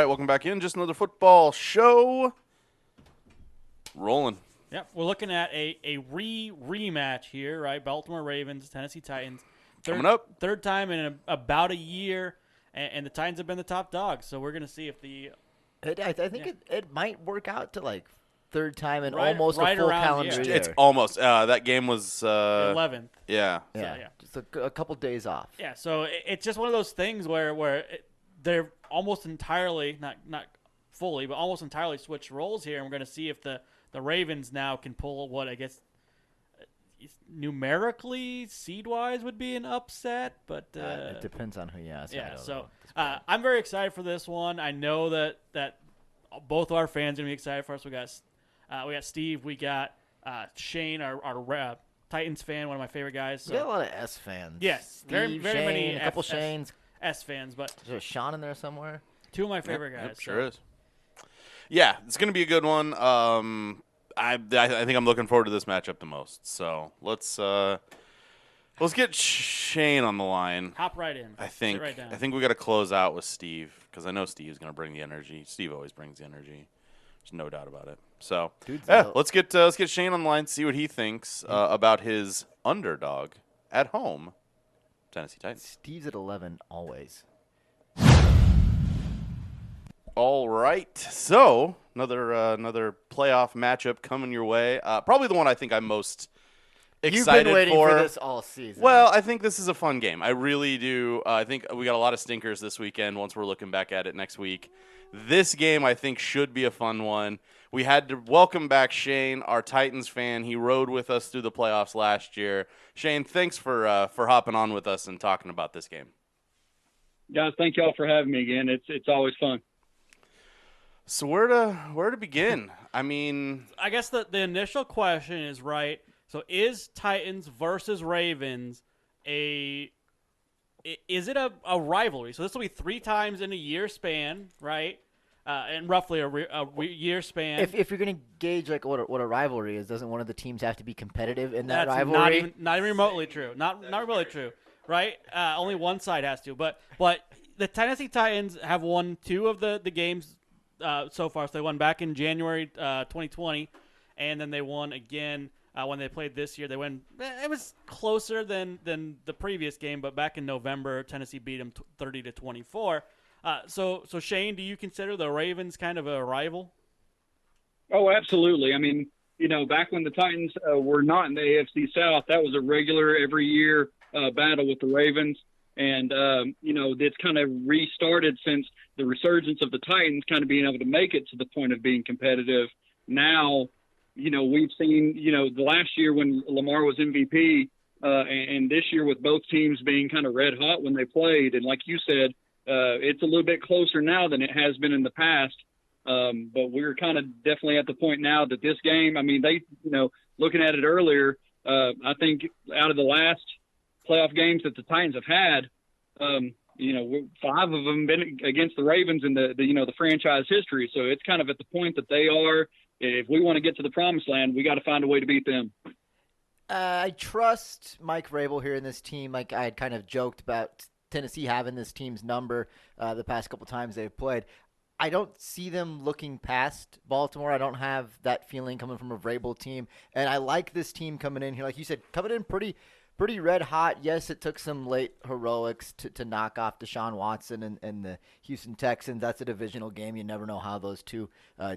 welcome back in. Just another football show. Rolling. Yep, we're looking at a rematch here, right? Baltimore Ravens, Tennessee Titans. Coming up. Third time in about a year, and the Titans have been the top dogs. So we're going to see if the I think it might work out to like third time in Right- almost right a full around, calendar yeah. year. It's almost. That game was. 11th. Yeah. yeah, yeah. just a couple days off. Yeah, so it's just one of those things where they're almost entirely, not fully, but almost entirely switched roles here, and we're going to see if the Ravens now can pull what I guess numerically, seed-wise, would be an upset, but It depends on who you ask. yeah. So I'm very excited for this one. I know that both our fans are gonna be excited for us. We got Steve, we got Shane, our Titans fan, one of my favorite guys. So. We got a lot of S fans. Yes, Steve, very many Shane, a couple Shanes. S fans, but Is there a Sean in there somewhere? two of my favorite guys. Yep, sure is. Yeah, it's going to be a good one. I think I'm looking forward to this matchup the most. So let's get Shane on the line. Hop right in. I think Sit right down. I think we got to close out with Steve because I know Steve's going to bring the energy. Steve always brings the energy. There's no doubt about it. So let's get Shane on the line, see what he thinks about his underdog at home, Tennessee Titans. Steve's at 11 always. All right, so another playoff matchup coming your way. Probably the one I think I'm most excited You've been waiting for this all season. Well, I think this is a fun game. I really do. I think we got a lot of stinkers this weekend. Once we're looking back at it next week, this game I think should be a fun one. We had to welcome back Shane, our Titans fan. He rode with us through the playoffs last year. Shane, thanks for hopping on with us and talking about this game. Guys, thank y'all for having me again. It's always fun. So where to begin? I mean, I guess the initial question is right. So is Titans versus Ravens is it a rivalry? So this will be 3 times in a year span, right? And roughly a year span. If you're going to gauge like what a rivalry is, doesn't one of the teams have to be competitive in that That's rivalry? not even remotely true. Not remotely true, right? Only one side has to. But the Tennessee Titans have won 2 of the games so far. So they won back in January 2020, and then they won again when they played this year. They won. It was closer than the previous game, but back in November, Tennessee beat them 30-24. So Shane, do you consider the Ravens kind of a rival? Oh, absolutely. I mean, back when the Titans were not in the AFC South, that was a regular every year battle with the Ravens. And, it's kind of restarted since the resurgence of the Titans kind of being able to make it to the point of being competitive. Now, we've seen, the last year when Lamar was MVP and this year with both teams being kind of red hot when they played. And like you said, it's a little bit closer now than it has been in the past. But we're kind of definitely at the point now that this game, I mean, they, looking at it earlier, I think out of the last playoff games that the Titans have had, 5 of them been against the Ravens in the franchise history. So it's kind of at the point that they are, if we want to get to the promised land, we got to find a way to beat them. I trust Mike Vrabel here in this team. Like I had kind of joked about Tennessee having this team's number the past couple times they've played. I don't see them looking past Baltimore. I don't have that feeling coming from a Vrabel team. And I like this team coming in here. Like you said, coming in pretty red hot. Yes, it took some late heroics to knock off Deshaun Watson and the Houston Texans. That's a divisional game. You never know how those two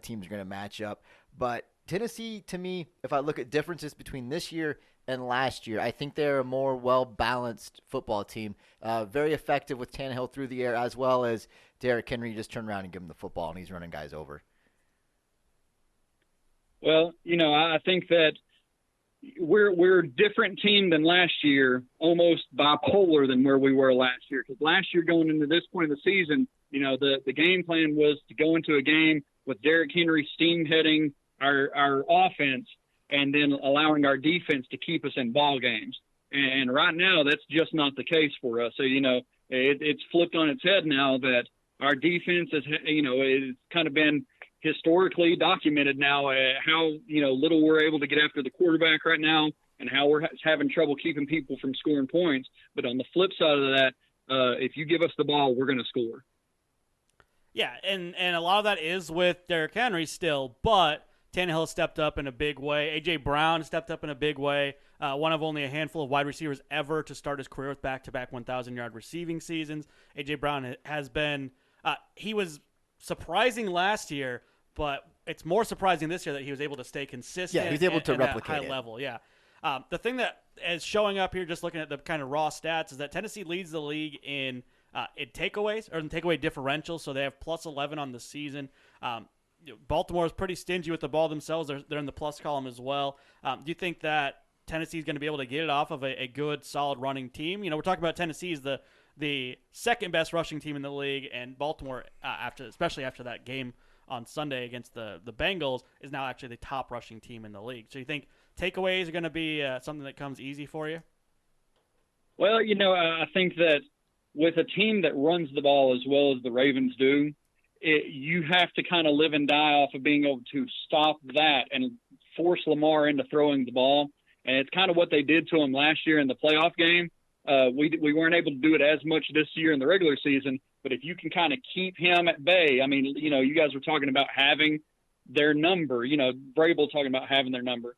teams are going to match up. But Tennessee, to me, if I look at differences between this year and last year, I think they're a more well-balanced football team. Very effective with Tannehill through the air, as well as Derrick Henry just turn around and give him the football, and he's running guys over. Well, I think that we're a different team than last year, almost bipolar than where we were last year. Because last year, going into this point of the season, the game plan was to go into a game with Derrick Henry steam-heading our offense and then allowing our defense to keep us in ball games. And right now, that's just not the case for us. So, it's flipped on its head now that our defense is, it's kind of been historically documented now how, little we're able to get after the quarterback right now and how we're having trouble keeping people from scoring points. But on the flip side of that, if you give us the ball, we're going to score. Yeah, and a lot of that is with Derrick Henry still, but Tannehill stepped up in a big way. A.J. Brown stepped up in a big way. One of only a handful of wide receivers ever to start his career with back-to-back 1,000-yard receiving seasons. A.J. Brown has been he was surprising last year, but it's more surprising this year that he was able to stay consistent. Yeah, he was able to replicate at high level. Yeah. The thing that is showing up here, just looking at the kind of raw stats, is that Tennessee leads the league in takeaways or in takeaway differential, so they have plus 11 on the season. Baltimore is pretty stingy with the ball themselves. They're in the plus column as well. Do you think that Tennessee is going to be able to get it off of a good, solid running team? We're talking about Tennessee is the second best rushing team in the league, and Baltimore, especially after that game on Sunday against the Bengals, is now actually the top rushing team in the league. So you think takeaways are going to be something that comes easy for you? Well, I think that with a team that runs the ball as well as the Ravens do, you have to kind of live and die off of being able to stop that and force Lamar into throwing the ball. And it's kind of what they did to him last year in the playoff game. We weren't able to do it as much this year in the regular season, but if you can kind of keep him at bay, I mean, you guys were talking about having their number, Vrabel talking about having their number.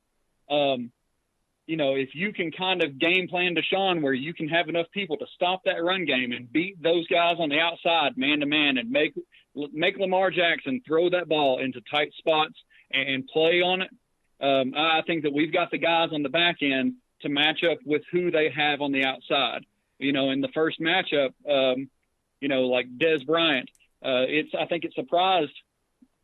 If you can kind of game plan Deshaun where you can have enough people to stop that run game and beat those guys on the outside man to man and make Lamar Jackson throw that ball into tight spots and play on it. I think that we've got the guys on the back end to match up with who they have on the outside. In the first matchup, like Dez Bryant, I think it surprised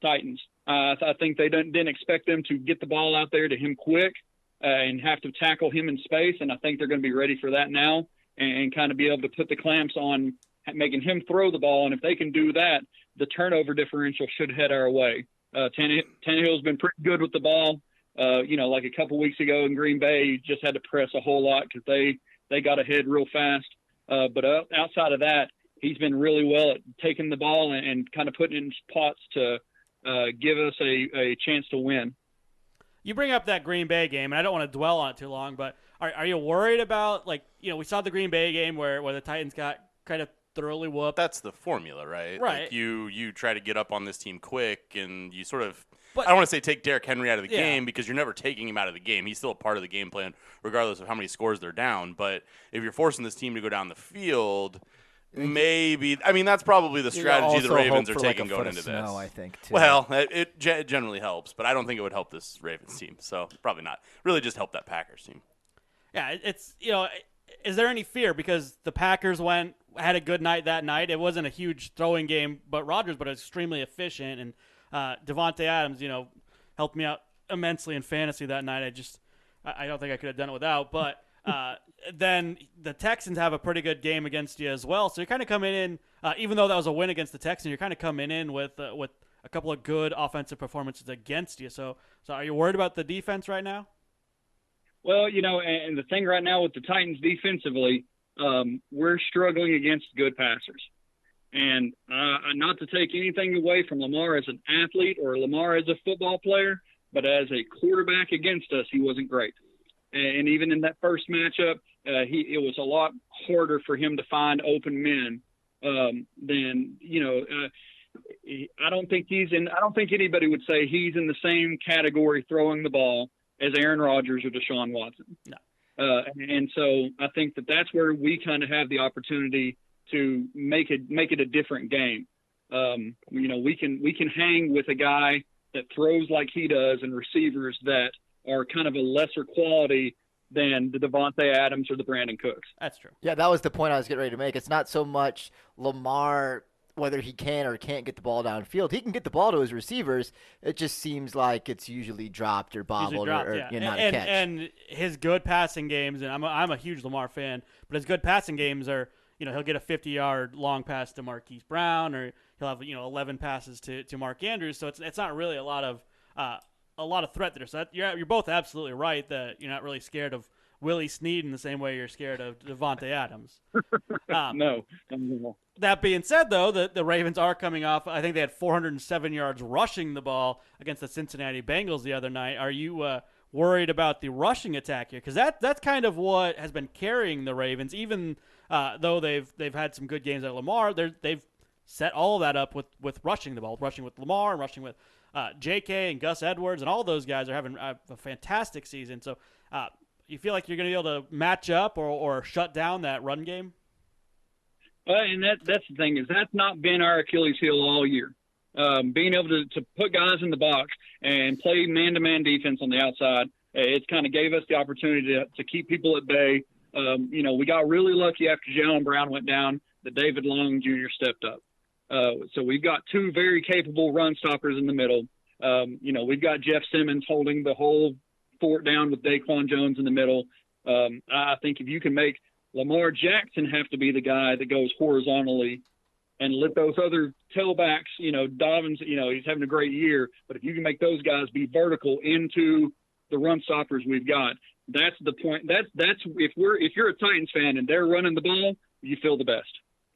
Titans. I think they didn't expect them to get the ball out there to him quick and have to tackle him in space. And I think they're going to be ready for that now and kind of be able to put the clamps on making him throw the ball. And if they can do that, the turnover differential should head our way. Tannehill's been pretty good with the ball. Like a couple weeks ago in Green Bay, he just had to press a whole lot because they got ahead real fast. But outside of that, he's been really well at taking the ball and kind of putting it in spots to give us a chance to win. You bring up that Green Bay game, and I don't want to dwell on it too long, but are you worried about, we saw the Green Bay game where the Titans got kind of thoroughly whooped? That's the formula, right? Right. Like you try to get up on this team quick, and you sort of – I don't want to say take Derrick Henry out of the game because you're never taking him out of the game. He's still a part of the game plan regardless of how many scores they're down. But if you're forcing this team to go down the field – maybe. I mean, that's probably the strategy the Ravens are taking going into this. I think, too. Well, it generally helps, but I don't think it would help this Ravens team. So probably not. Really just help that Packers team. Yeah, it's, is there any fear? Because the Packers had a good night that night. It wasn't a huge throwing game, but Rodgers, but extremely efficient. And Devontae Adams, helped me out immensely in fantasy that night. I don't think I could have done it without, but then the Texans have a pretty good game against you as well. So you're kind of coming in, even though that was a win against the Texans, you're kind of coming in with a couple of good offensive performances against you. So are you worried about the defense right now? Well, and the thing right now with the Titans defensively, we're struggling against good passers. And not to take anything away from Lamar as an athlete or Lamar as a football player, but as a quarterback against us, he wasn't great. And even in that first matchup, it was a lot harder for him to find open men than I don't think anybody would say he's in the same category throwing the ball as Aaron Rodgers or Deshaun Watson. No. And so I think that's where we kind of have the opportunity to make it a different game. We can hang with a guy that throws like he does and receivers that are kind of a lesser quality than the Devontae Adams or the Brandon Cooks. That's true. Yeah, that was the point I was getting ready to make. It's not so much Lamar, whether he can or can't get the ball downfield. He can get the ball to his receivers. It just seems like it's usually dropped or bobbled or not a catch. And his good passing games, and I'm a huge Lamar fan, but his good passing games are, he'll get a 50-yard long pass to Marquise Brown, or he'll have 11 passes to Mark Andrews. So it's not really a lot of threat there. So you're both absolutely right that you're not really scared of Willie Snead in the same way you're scared of Devontae Adams. No. That being said, though, the Ravens are coming off. I think they had 407 yards rushing the ball against the Cincinnati Bengals the other night. Are you worried about the rushing attack here? Because that's kind of what has been carrying the Ravens, even though they've had some good games at Lamar. They've set all of that up with rushing the ball, rushing with Lamar and rushing with J.K. and Gus Edwards, and all those guys are having a fantastic season. So you feel like you're going to be able to match up or shut down that run game? And that's the thing, is that's not been our Achilles heel all year. Being able to put guys in the box and play man-to-man defense on the outside, it's kind of gave us the opportunity to keep people at bay. We got really lucky after Jalen Brown went down that David Long Jr. stepped up. So we've got two very capable run stoppers in the middle. We've got Jeff Simmons holding the whole fort down with Daquan Jones in the middle. I think if you can make Lamar Jackson have to be the guy that goes horizontally and let those other tailbacks, Dobbins, he's having a great year, but if you can make those guys be vertical into the run stoppers we've got, that's the point. That's if you're a Titans fan and they're running the ball, you feel the best.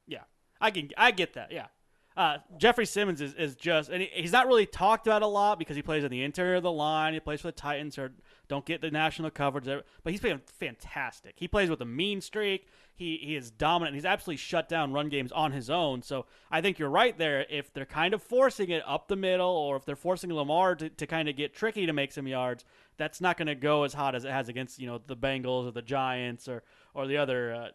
Yeah, I get that. Yeah. Jeffrey Simmons is just, and he's not really talked about a lot because he plays on the interior of the line. He plays for the Titans, or don't get the national coverage, but he's been fantastic. He plays with a mean streak. He is dominant. He's absolutely shut down run games on his own. So I think you're right there. If they're kind of forcing it up the middle, or if they're forcing Lamar to kind of get tricky to make some yards, that's not going to go as hot as it has against the Bengals or the Giants or the other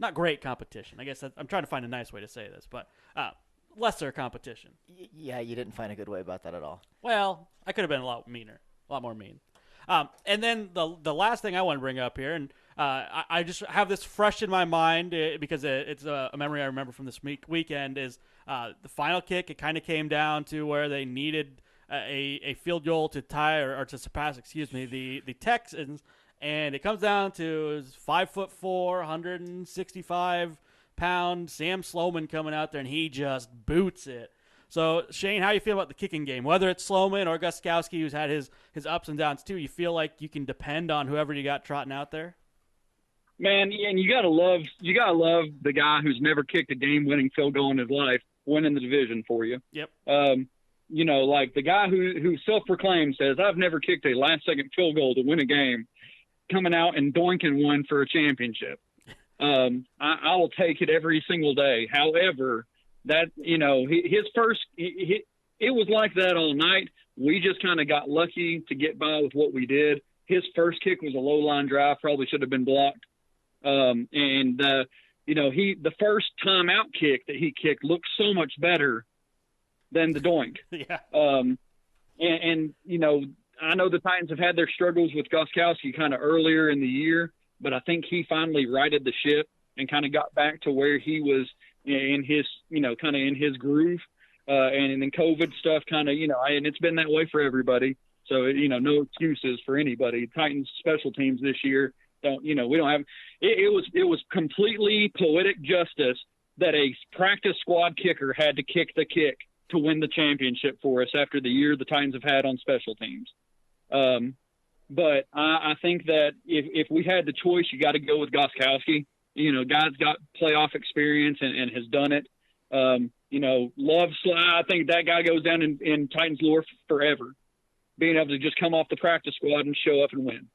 not great competition. I guess I'm trying to find a nice way to say this, but lesser competition. Yeah, you didn't find a good way about that at all. Well, I could have been a lot more mean. And then the last thing I want to bring up here, and I just have this fresh in my mind because it's a memory I remember from this weekend, is the final kick. It kind of came down to where they needed a field goal to tie or to surpass, the Texans. And it comes down to 5'4", 165-pound Sam Sloman coming out there, and he just boots it. So, Shane, how you feel about the kicking game? Whether it's Sloman or Gostkowski, who's had his ups and downs too, you feel like you can depend on whoever you got trotting out there? Man, and you gotta love the guy who's never kicked a game-winning field goal in his life winning the division for you. Yep. Like the guy who self-proclaimed says, "I've never kicked a last-second field goal to win a game," coming out and doinking one for a championship. I will take it every single day. However, that, his first, it was like that all night. We just kind of got lucky to get by with what we did. His first kick was a low line drive, probably should have been blocked. The first timeout kick that he kicked looked so much better than the doink. Yeah. I know the Titans have had their struggles with Gostkowski kind of earlier in the year, but I think he finally righted the ship and kind of got back to where he was in his, kind of in his groove. And then COVID stuff kind of, and it's been that way for everybody. So, no excuses for anybody. Titans special teams this year we don't have, it was completely poetic justice that a practice squad kicker had to kick the kick to win the championship for us after the year the Titans have had on special teams. But I think that if we had the choice, you got to go with Gostkowski. Guy's got playoff experience and has done it. I think that guy goes down in Titans lore forever, being able to just come off the practice squad and show up and win.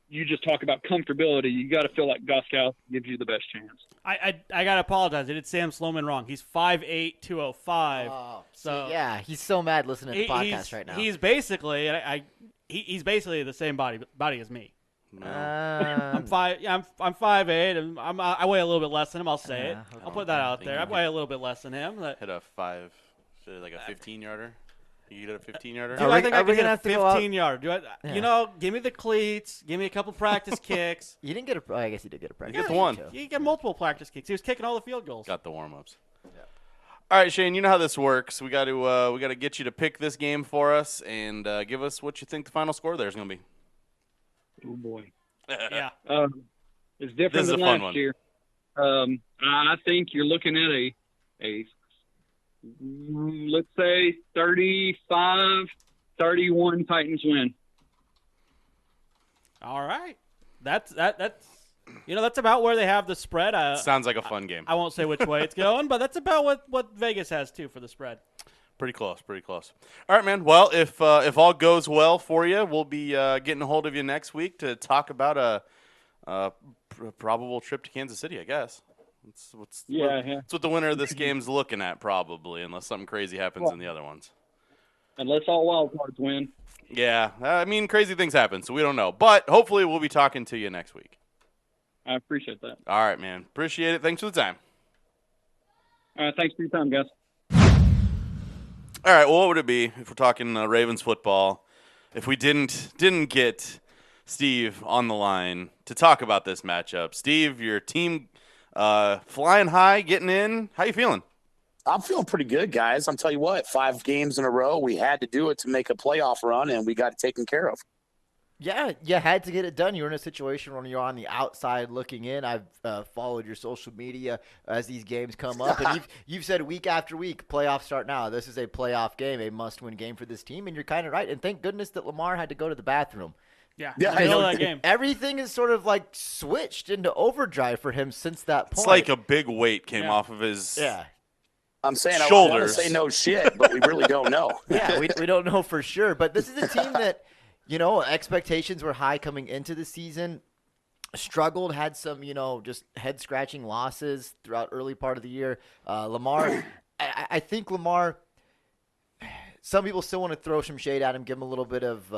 You just talk about comfortability. You got to feel like Gostkowski gives you the best chance. I got to apologize. I did Sam Sloman wrong. He's 5'8", 205. Oh, so yeah, he's so mad listening to the podcast right now. He's basically he's basically the same body as me. No. I'm 5'8", and I weigh a little bit less than him. I'll say it. I'll put that out there. I weigh a little bit less than him. Hit a 15-yarder. You get a 15-yarder? I think I can hit a 15-yarder. Yeah. Give me the cleats. Give me a couple practice kicks. You didn't get I guess you did get a practice. You get the one. You get multiple practice kicks. He was kicking all the field goals. Got the warm-ups. Yeah. All right, Shane, you know how this works. We got to get you to pick this game for us and give us what you think the final score there is going to be. Oh, boy. Yeah. It's different than last year. I think you're looking at a let's say 35-31 Titans win. All right. That's about where they have the spread. Sounds like a fun game. I won't say which way it's going, but that's about what Vegas has too for the spread. Pretty close. All right, man. Well, if all goes well for you, we'll be getting a hold of you next week to talk about a probable trip to Kansas City, I guess. That's what the winner of this game's looking at, probably, unless something crazy happens in the other ones. Unless all wild cards win. Yeah, I mean, crazy things happen, so we don't know. But hopefully we'll be talking to you next week. I appreciate that. All right, man. Appreciate it. Thanks for the time. All right, thanks for your time, guys. All right, well, what would it be if we're talking Ravens football if we didn't get Steve on the line to talk about this matchup? Steve, your team flying high, getting in. How you feeling? I'm feeling pretty good, guys. I'm telling you what, 5 games in a row, we had to do it to make a playoff run, and we got it taken care of. Yeah, you had to get it done. You were in a situation when you're on the outside looking in. I've followed your social media as these games come up, and you've said week after week, playoffs start now. This is a playoff game, a must-win game for this team, and you're kind of right. And thank goodness that Lamar had to go to the bathroom. Yeah, I know that game. Everything is sort of like switched into overdrive for him since that point. It's like a big weight came off of his I'm saying shoulders. I want to say no shit, but we really don't know. Yeah, we don't know for sure. But this is a team that, expectations were high coming into the season. Struggled, had some, just head-scratching losses throughout early part of the year. Lamar, I think Lamar, some people still want to throw some shade at him, give him a little bit of,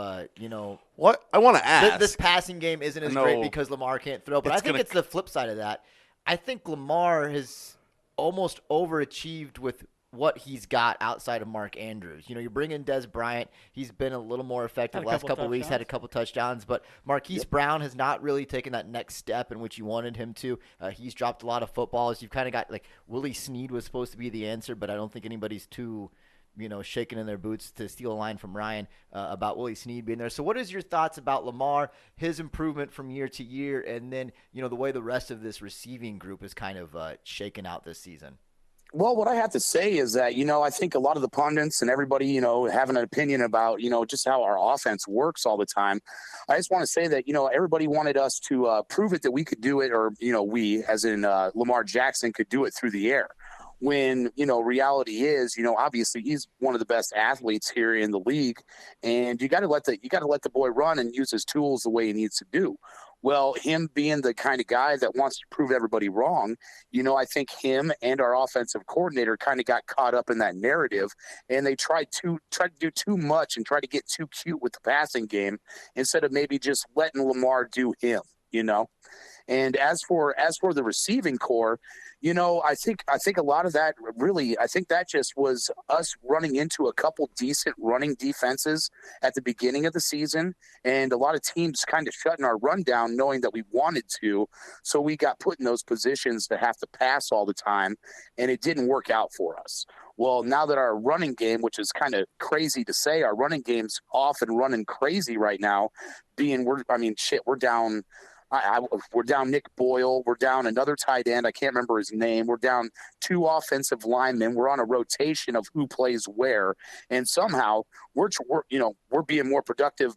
What? I want to ask. This passing game isn't as great because Lamar can't throw. But I think it's the flip side of that. I think Lamar has almost overachieved with what he's got outside of Mark Andrews. You bring in Des Bryant. He's been a little more effective the last couple of weeks, had a couple touchdowns. But Marquise Brown has not really taken that next step in which you wanted him to. He's dropped a lot of footballs. You've kind of got, Willie Snead was supposed to be the answer, but I don't think anybody's too shaking in their boots to steal a line from Ryan about Willie Snead being there. So what is your thoughts about Lamar, his improvement from year to year, and then, the way the rest of this receiving group is kind of shaken out this season? Well, what I have to say is that, I think a lot of the pundits and everybody, having an opinion about, just how our offense works all the time. I just want to say that, everybody wanted us to prove it that we could do it, or, we, as in Lamar Jackson, could do it through the air. When, reality is, obviously he's one of the best athletes here in the league, and you got to let the boy run and use his tools the way he needs to do. Well, him being the kind of guy that wants to prove everybody wrong, I think him and our offensive coordinator kind of got caught up in that narrative, and they tried to do too much and try to get too cute with the passing game instead of maybe just letting Lamar do him, And as for the receiving core, I think a lot of that really, I think that just was us running into a couple decent running defenses at the beginning of the season, and a lot of teams kind of shutting our run down knowing that we wanted to. So we got put in those positions to have to pass all the time, and it didn't work out for us. Well, now that our running game, which is kind of crazy to say, our running game's off and running crazy right now, we're down. We're down Nick Boyle. We're down another tight end. I can't remember his name. We're down 2 offensive linemen. We're on a rotation of who plays where, and somehow we're being more productive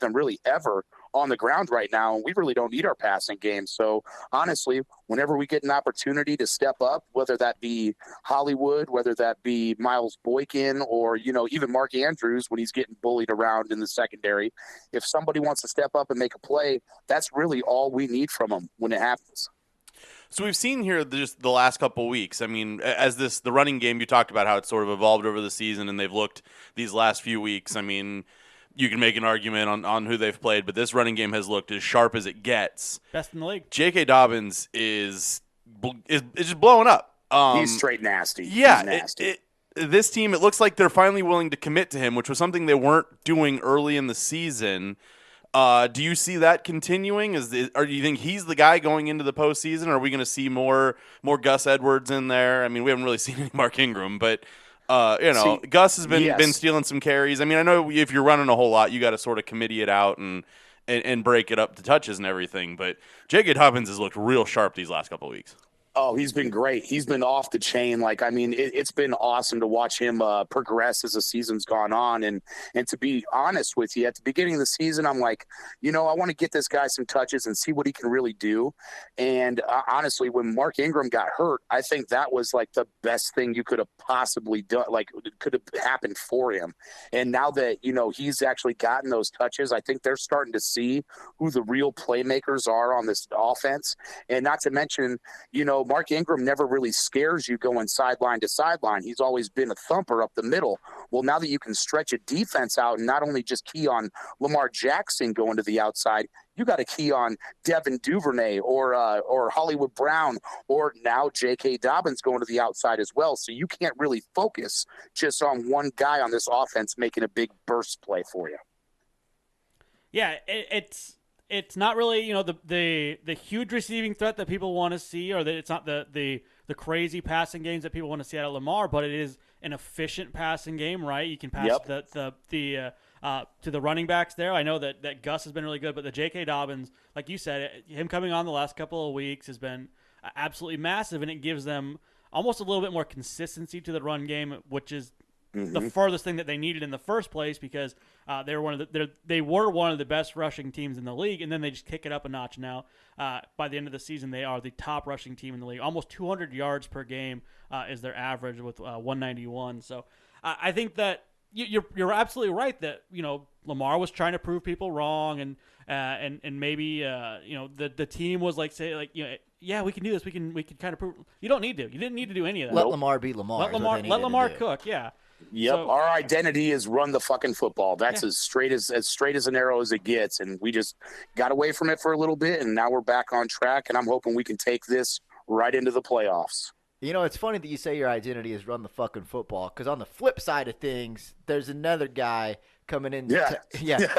than really ever on the ground right now. And we really don't need our passing game. So honestly, whenever we get an opportunity to step up, whether that be Hollywood, whether that be Miles Boykin, or even Mark Andrews when he's getting bullied around in the secondary, if somebody wants to step up and make a play, that's really all we need from them when it happens. So we've seen here just the last couple of weeks. I mean, the running game, you talked about how it's sort of evolved over the season, and they've looked these last few weeks. I mean, you can make an argument on who they've played, but this running game has looked as sharp as it gets. Best in the league. J.K. Dobbins is just blowing up. He's straight nasty. Yeah, He's nasty. This team, it looks like they're finally willing to commit to him, which was something they weren't doing early in the season. Do you see that continuing? Or do you think he's the guy going into the postseason? Or are we going to see more Gus Edwards in there? I mean, we haven't really seen any Mark Ingram, but Gus has been stealing some carries. I mean, I know if you're running a whole lot, you got to sort of committee it out and break it up to touches and everything. But J.K. Dobbins has looked real sharp these last couple of weeks. Oh, he's been great. He's been off the chain. Like, I mean, it's been awesome to watch him progress as the season's gone on. And to be honest with you, at the beginning of the season, I'm like, I want to get this guy some touches and see what he can really do. And honestly, when Mark Ingram got hurt, I think that was like the best thing you could have possibly done. Like, it could have happened for him. And now that, he's actually gotten those touches, I think they're starting to see who the real playmakers are on this offense. And not to mention, Mark Ingram never really scares you going sideline to sideline. He's always been a thumper up the middle. Well, now that you can stretch a defense out and not only just key on Lamar Jackson going to the outside, you got to key on Devin Duvernay or Hollywood Brown, or now J.K. Dobbins going to the outside as well. So you can't really focus just on one guy on this offense making a big burst play for you. Yeah, it's not really the huge receiving threat that people want to see, or that it's not the crazy passing games that people want to see out of Lamar, but it is an efficient passing game, right? You can pass to the running backs there. I know that Gus has been really good, but the J.K. Dobbins, like you said, him coming on the last couple of weeks has been absolutely massive, and it gives them almost a little bit more consistency to the run game, which is the furthest thing that they needed in the first place, because they were one of the best rushing teams in the league, and then they just kick it up a notch now. By the end of the season, they are the top rushing team in the league. Almost 200 yards per game is their average, with 191. So I think that you're absolutely right that Lamar was trying to prove people wrong, and maybe the team was yeah, we can do this. We can kind of prove. You don't need to. You didn't need to do any of that. Let Lamar be Lamar. Let Lamar cook. Yeah. Yep, so, our identity is run the fucking football. That's as straight as an arrow as it gets, and we just got away from it for a little bit, and now we're back on track, and I'm hoping we can take this right into the playoffs. It's funny that you say your identity is run the fucking football, because on the flip side of things, there's another guy coming in,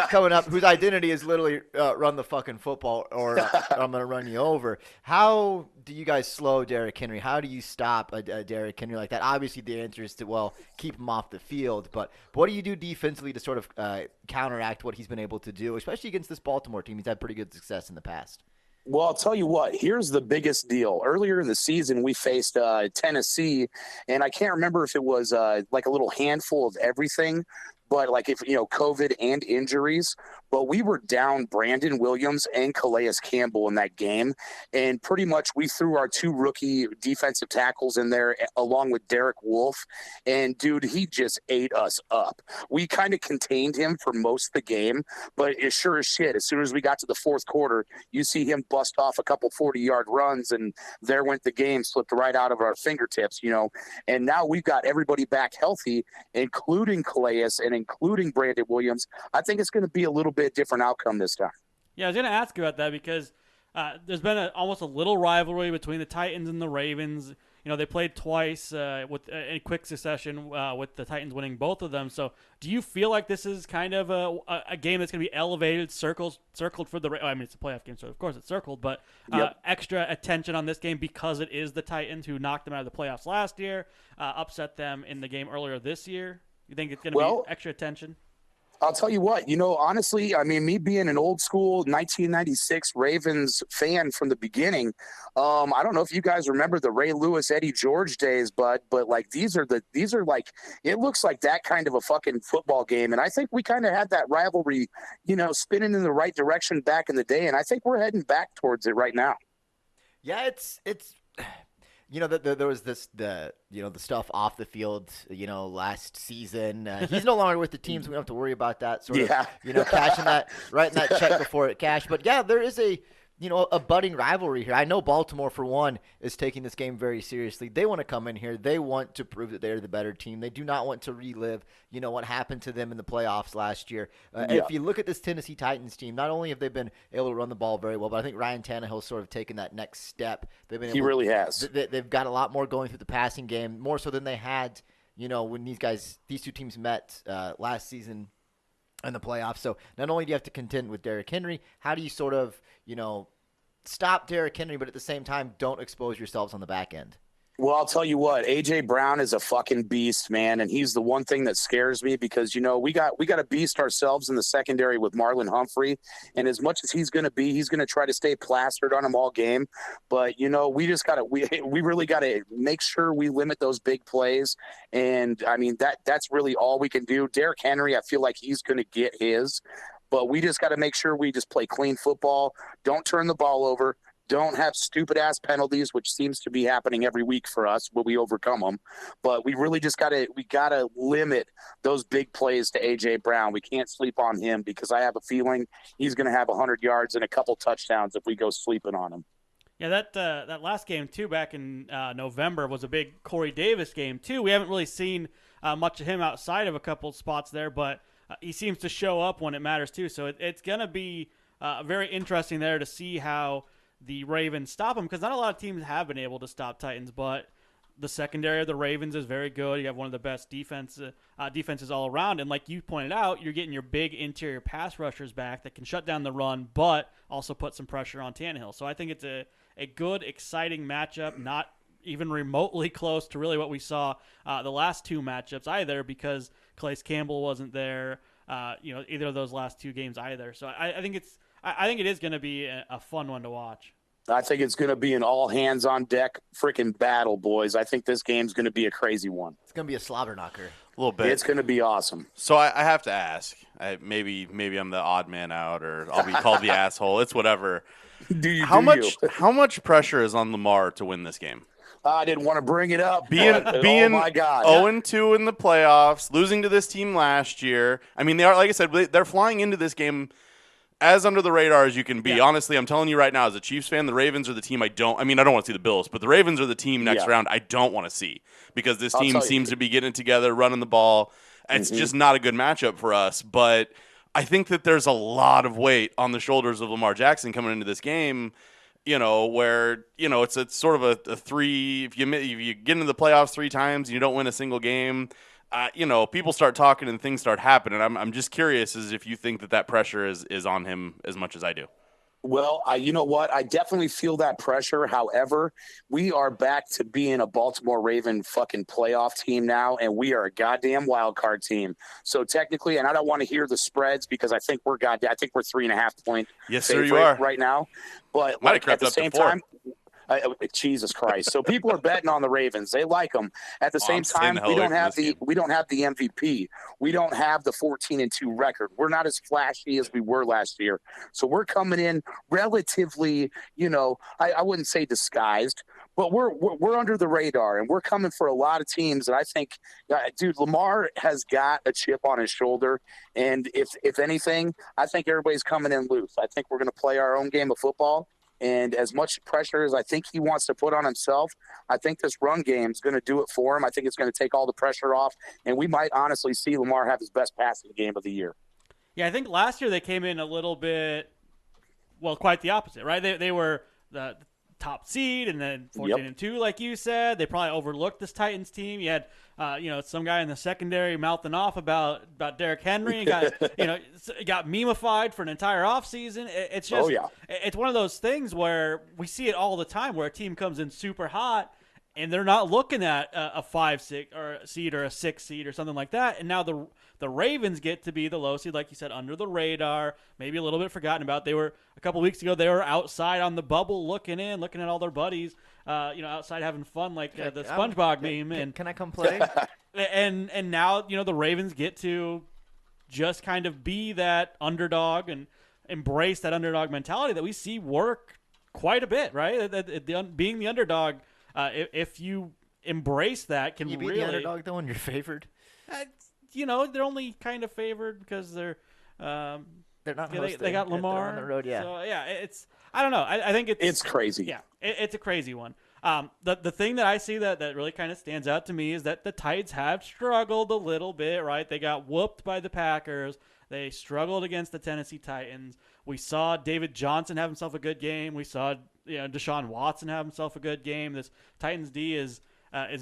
coming up, whose identity is literally run the fucking football, or I'm going to run you over. How do you guys slow Derrick Henry? How do you stop a Derrick Henry like that? Obviously, the answer is to, keep him off the field. But what do you do defensively to sort of counteract what he's been able to do, especially against this Baltimore team? He's had pretty good success in the past. Well, I'll tell you what, here's the biggest deal. Earlier in the season, we faced Tennessee, and I can't remember if it was like a little handful of everything, but like if, COVID and injuries, but we were down Brandon Williams and Calais Campbell in that game. And pretty much we threw our two rookie defensive tackles in there along with Derek Wolfe. And dude, he just ate us up. We kind of contained him for most of the game, but it's sure as shit, as soon as we got to the fourth quarter, you see him bust off a couple 40-yard runs, and there went the game, slipped right out of our fingertips, And now we've got everybody back healthy, including Calais and including Brandon Williams. I think it's going to be a little bit different outcome this time. Yeah, I was going to ask you about that, because there's been almost a little rivalry between the Titans and the Ravens. They played twice with in quick succession, with the Titans winning both of them. So do you feel like this is kind of a game that's going to be elevated, circled for the – I mean, it's a playoff game, so of course it's circled, but extra attention on this game because it is the Titans who knocked them out of the playoffs last year, upset them in the game earlier this year? You think it's going to be extra attention? I'll tell you what, honestly, I mean, me being an old school 1996 Ravens fan from the beginning, I don't know if you guys remember the Ray Lewis, Eddie George days, but like these are like, it looks like that kind of a fucking football game. And I think we kind of had that rivalry, spinning in the right direction back in the day. And I think we're heading back towards it right now. Yeah, it's there was the stuff off the field, last season. He's no longer with the team, so we don't have to worry about that sort of, cashing that, writing that check before it cashed. But yeah, there is a budding rivalry here. I know Baltimore, for one, is taking this game very seriously. They want to come in here. They want to prove that they're the better team. They do not want to relive, what happened to them in the playoffs last year. If you look at this Tennessee Titans team, not only have they been able to run the ball very well, but I think Ryan Tannehill's sort of taken that next step. He really has. They've got a lot more going through the passing game, more so than they had, when these two teams met last season in the playoffs. So not only do you have to contend with Derrick Henry, how do you sort of, stop Derrick Henry, but at the same time don't expose yourselves on the back end? Well, I'll tell you what, AJ Brown is a fucking beast, man, and he's the one thing that scares me because we got a beast ourselves in the secondary with Marlon Humphrey, and as much as he's going to try to stay plastered on him all game, but we just got to we really got to make sure we limit those big plays, and I mean that's really all we can do. Derrick Henry, I feel like he's going to get his, but we just got to make sure we just play clean football, don't turn the ball over. Don't have stupid ass penalties, which seems to be happening every week for us, but we overcome them. But we really just gotta limit those big plays to AJ Brown. We can't sleep on him because I have a feeling he's going to have 100 yards and a couple touchdowns if we go sleeping on him. Yeah, that last game too, back in November, was a big Corey Davis game too. We haven't really seen much of him outside of a couple spots there, but he seems to show up when it matters too. So it's gonna be very interesting there to see how the Ravens stop them, because not a lot of teams have been able to stop Titans, but the secondary of the Ravens is very good. You have one of the best defenses all around, and like you pointed out, you're getting your big interior pass rushers back that can shut down the run, but also put some pressure on Tannehill. So I think it's a good, exciting matchup, not even remotely close to really what we saw the last two matchups either, because Calais Campbell wasn't there, either of those last two games either. So I think it is going to be a fun one to watch. I think it's going to be an all hands on deck freaking battle, boys. I think this game's going to be a crazy one. It's going to be a slobber knocker. A little bit. It's going to be awesome. So I have to ask. Maybe I'm the odd man out, or I'll be called the asshole. It's whatever. How much pressure is on Lamar to win this game? I didn't want to bring it up. Being oh my God, 0-2 in the playoffs, losing to this team last year. I mean, they are, like I said, they're flying into this game as under the radar as you can be. Yeah. Honestly, I'm telling you right now, as a Chiefs fan, the Ravens are the team I don't want to see the Bills, but the Ravens are the team next round I don't want to see, because this team seems to be getting it together, running the ball. It's just not a good matchup for us. But I think that there's a lot of weight on the shoulders of Lamar Jackson coming into this game, where, it's sort of a three. If you get into the playoffs 3 times and you don't win a single game, people start talking and things start happening. I'm just curious as if you think that pressure is on him as much as I do. Well, you know what? I definitely feel that pressure. However, we are back to being a Baltimore Raven fucking playoff team now, and we are a goddamn wild card team. So technically, and I don't want to hear the spreads because I think we're 3.5 point yes, sir, you are right now. But at the same time. Jesus Christ! So people are betting on the Ravens. They like them. At the same time, we don't have the MVP. We don't have the 14-2 record. We're not as flashy as we were last year. So we're coming in relatively, I wouldn't say disguised, but we're under the radar, and we're coming for a lot of teams. And I think, dude, Lamar has got a chip on his shoulder. And if anything, I think everybody's coming in loose. I think we're going to play our own game of football. And as much pressure as I think he wants to put on himself, I think this run game is going to do it for him. I think it's going to take all the pressure off, and we might honestly see Lamar have his best passing game of the year. Yeah, I think last year they came in a little bit, quite the opposite, right? They were the top seed, and then 14-2, like you said. They probably overlooked this Titans team. You had, some guy in the secondary mouthing off about Derrick Henry, and got memeified for an entire offseason. It's just, it's one of those things where we see it all the time, where a team comes in super hot, and they're not looking at a 5-6 or a seed or a 6 seed or something like that. And now the Ravens get to be the low seed, like you said, under the radar, maybe a little bit forgotten about. They were a couple weeks ago. They were outside on the bubble, looking at all their buddies, outside having fun, like the SpongeBob meme. And can I come play? and now the Ravens get to just kind of be that underdog and embrace that underdog mentality that we see work quite a bit, right? Being the underdog. If you embrace that, can you be really the underdog though when you're favored? They're only kind of favored because they're not hosting. They got Lamar on the road. Yeah. So it's I don't know. I think it's crazy. Yeah, it's a crazy one. The thing that I see that really kind of stands out to me is that the Titans have struggled a little bit. Right, they got whooped by the Packers. They struggled against the Tennessee Titans. We saw David Johnson have himself a good game. We saw Deshaun Watson have himself a good game. This Titans D is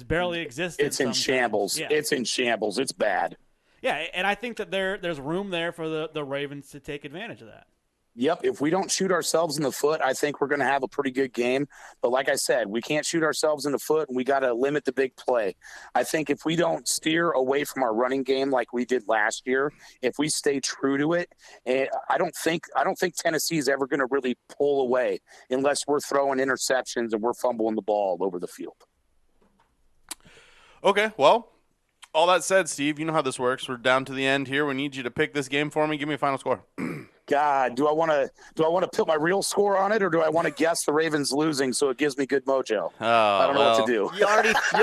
barely existent. It's in shambles. Yeah. It's in shambles. It's bad. Yeah, and I think that there's room there for the Ravens to take advantage of that. Yep. If we don't shoot ourselves in the foot, I think we're going to have a pretty good game. But like I said, we can't shoot ourselves in the foot, and we got to limit the big play. I think if we don't steer away from our running game like we did last year, if we stay true to it, I don't think Tennessee is ever going to really pull away unless we're throwing interceptions and we're fumbling the ball all over the field. Okay, well, all that said, Steve, you know how this works. We're down to the end here. We need you to pick this game for me. Give me a final score. God, do I want to put my real score on it, or do I want to guess the Ravens losing so it gives me good mojo? I don't know what to do. You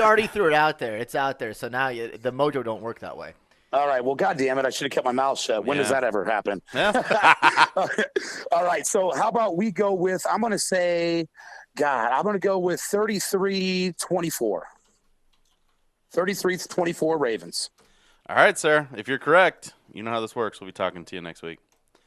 already threw it out there. It's out there. So now the mojo don't work that way. All right. Well, God damn it. I should have kept my mouth shut. When does that ever happen? Yeah. All right. So how about we go with, I'm going to go with 33-24. 33-24 Ravens. All right, sir. If you're correct, you know how this works. We'll be talking to you next week.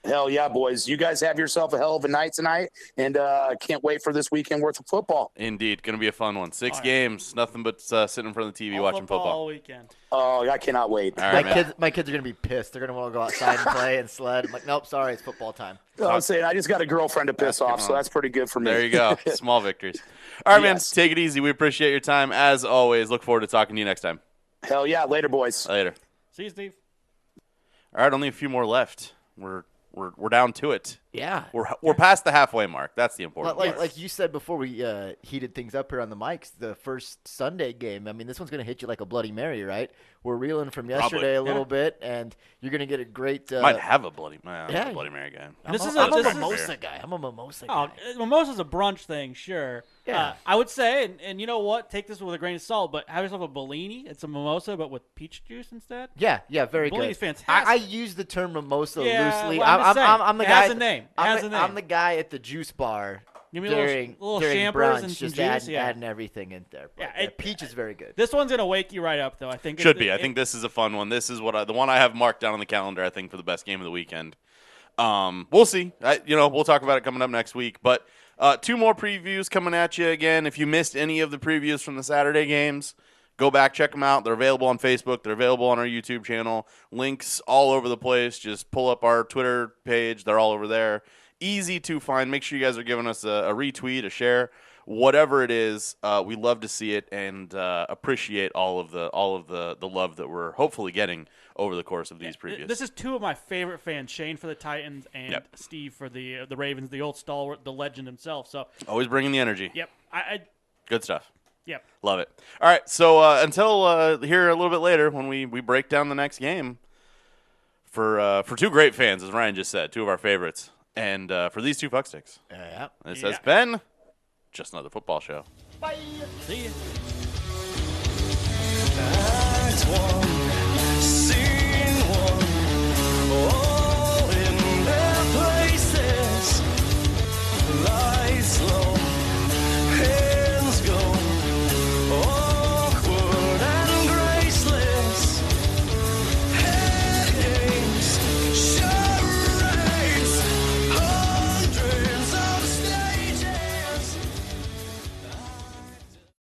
Hell yeah, boys. You guys have yourself a hell of a night tonight, and can't wait for this weekend worth of football. Indeed. Going to be a fun one. 6 games. Nothing but sitting in front of the TV watching football. All weekend. Oh, I cannot wait. All right, My kids are going to be pissed. They're going to want to go outside and play and sled. I'm like, nope, sorry, it's football time. I'm saying I just got a girlfriend to piss off, so that's pretty good for me. There you go. Small victories. All right, Yes. man. Take it easy. We appreciate your time. As always, look forward to talking to you next time. Hell yeah. Later, boys. Later. See you, Steve. All right, only a few more left. We're down to it. Yeah. We're past the halfway mark. That's the important part. Like you said before we heated things up here on the mics, the first Sunday game, I mean, this one's going to hit you like a Bloody Mary, right? We're reeling from yesterday a little bit, and you're going to get a great Might have a Bloody Mary game. I'm This a is a mimosa guy. I'm a mimosa guy. Mimosa's a brunch thing, sure. Yeah. I would say, and you know what? Take this with a grain of salt, but have yourself a Bellini. It's a mimosa, but with peach juice instead. Yeah, very Bellini's good. fantastic. I use the term mimosa loosely. Well, I'm the it guy. has a name. It has a name. I'm the guy at the juice bar Give me during a little during champers brunch, and some just juice. adding everything in there. But, Yeah, peach is very good. This one's gonna wake you right up, though. I think Should be. I think this is a fun one. This is the one I have marked down on the calendar. I think for the best game of the weekend. We'll see. We'll talk about it coming up next week. But 2 more previews coming at you again. If you missed any of the previews from the Saturday games, go back, check them out. They're available on Facebook. They're available on our YouTube channel. Links all over the place. Just pull up our Twitter page. They're all over there. Easy to find. Make sure you guys are giving us a retweet, a share, whatever it is. We love to see it and appreciate all of the love that we're hopefully getting over the course of these previews. This is 2 of my favorite fans: Shane for the Titans and Steve for the Ravens. The old stalwart, the legend himself. So always bringing the energy. Yep. Good stuff. Yep. Love it. All right. So until here a little bit later when we break down the next game for 2 great fans, as Ryan just said, 2 of our favorites. And for these 2 fuck sticks, this has been just another football show. Bye. See ya.